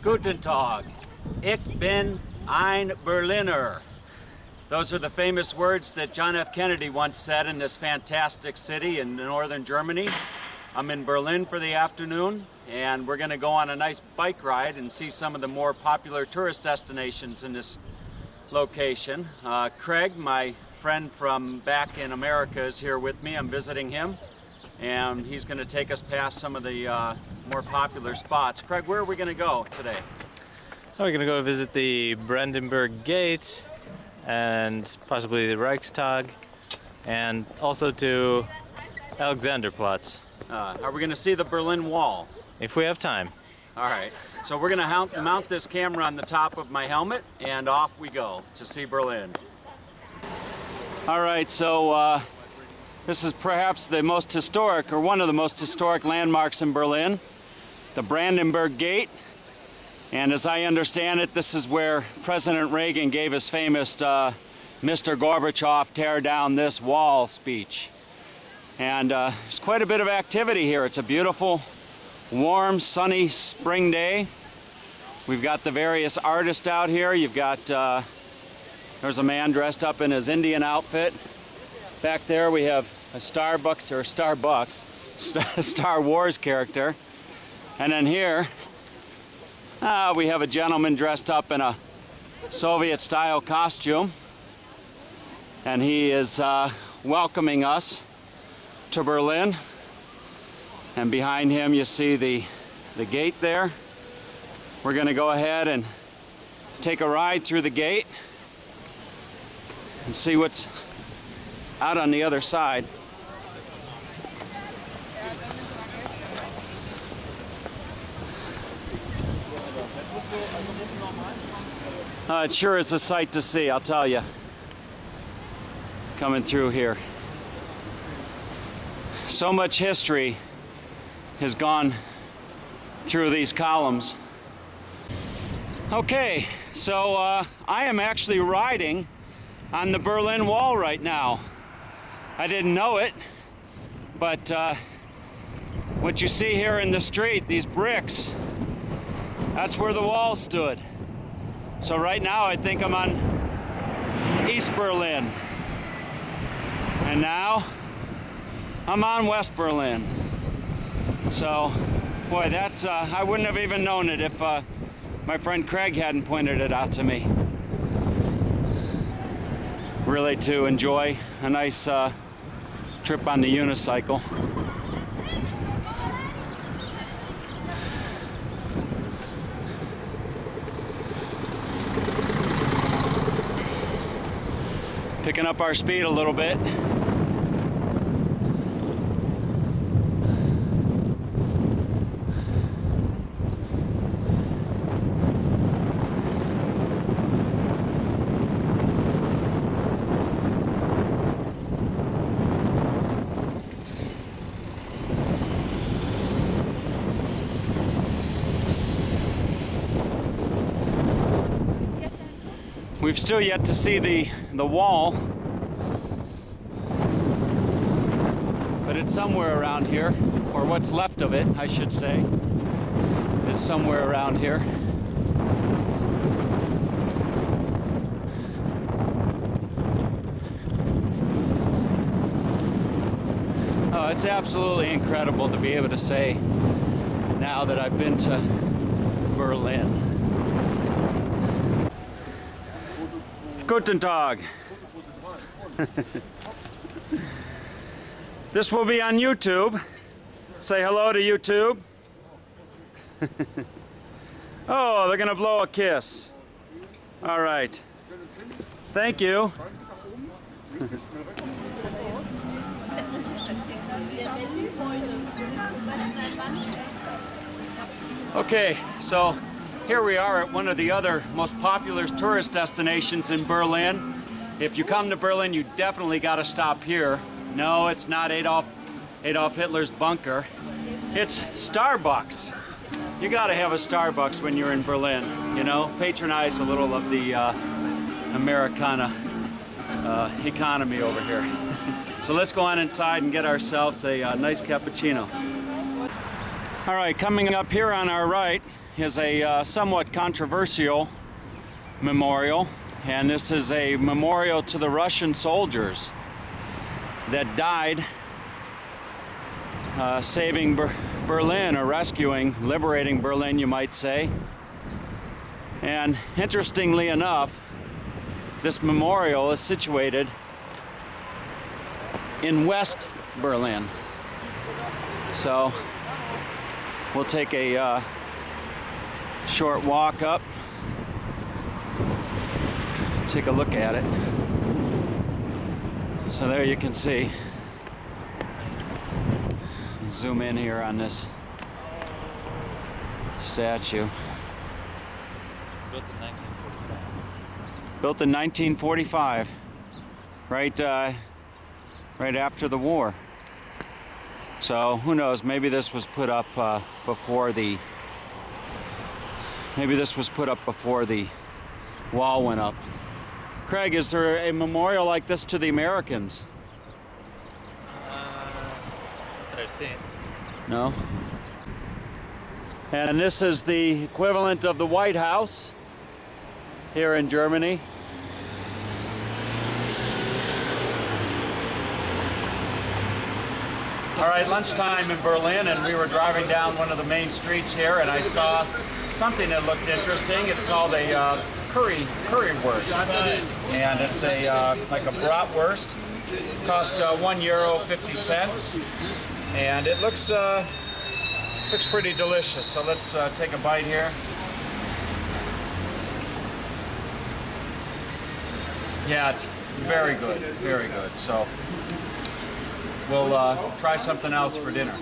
Gutentag. Ich bin ein Berliner. Those are the famous words that John F. Kennedy once said in this fantastic city in northern Germany. I'm in Berlin for the afternoon, and we're going to go on a nice bike ride and see some of the more popular tourist destinations in this location. Craig, my friend from back in America, is here with me. I'm visiting him, and he's going to take us past some of the more popular spots. Craig, where are we going to go today? We're going to go visit the Brandenburg Gate and possibly the Reichstag, and also to Alexanderplatz. Are we going to see the Berlin Wall? If we have time. All right, so we're going to mount this camera on the top of my helmet, and off we go to see Berlin. All right, so this is perhaps the most historic, or one of the most historic landmarks in Berlin, the Brandenburg Gate. And as I understand it, this is where President Reagan gave his famous Mr. Gorbachev, tear down this wall speech. And there's quite a bit of activity here. It's a beautiful, warm, sunny spring day. We've got the various artists out here. You've got, there's a man dressed up in his Indian outfit. Back there we have a Star Wars character. And then here, we have a gentleman dressed up in a Soviet-style costume. And he is welcoming us to Berlin. And behind him you see the gate there. We're going to go ahead and take a ride through the gate and see what's out on the other side. It sure is a sight to see, I'll tell you, coming through here. So much history has gone through these columns. Okay, so I am actually riding on the Berlin Wall right now. I didn't know it, but what you see here in the street, these bricks, that's where the wall stood. So right now I think I'm on East Berlin. And now I'm on West Berlin. So, boy, that's, I wouldn't have even known it if my friend Craig hadn't pointed it out to me. Really to enjoy a nice trip on the unicycle. Picking up our speed a little bit. We've still yet to see the wall, but it's somewhere around here, or what's left of it, I should say, is somewhere around here. Oh, it's absolutely incredible to be able to say now that I've been to Berlin. Gutentag. This will be on YouTube. Say hello to YouTube. Oh, they're gonna blow a kiss. All right. Thank you. Okay, so here we are at one of the other most popular tourist destinations in Berlin. If you come to Berlin, you definitely got to stop here. No, it's not Adolf Hitler's bunker. It's Starbucks. You got to have a Starbucks when you're in Berlin, you know? Patronize a little of the Americana economy over here. So let's go on inside and get ourselves a nice cappuccino. All right, coming up here on our right is a somewhat controversial memorial, and this is a memorial to the Russian soldiers that died saving Berlin, or rescuing, liberating Berlin, you might say. And interestingly enough, this memorial is situated in West Berlin. So we'll take a short walk up, take a look at it. So there you can see. Zoom in here on this statue. Built in 1945. Built in 1945, right after the war. So who knows? Maybe this was put up before the wall went up. Craig, is there a memorial like this to the Americans? Not that I've seen. No. And this is the equivalent of the White House here in Germany. All right, lunchtime in Berlin, and we were driving down one of the main streets here, and I saw something that looked interesting. It's called a currywurst, and it's a like a bratwurst. Cost €1.50, and it looks pretty delicious. So let's take a bite here. Yeah, it's very good, very good. So we'll try something else for dinner.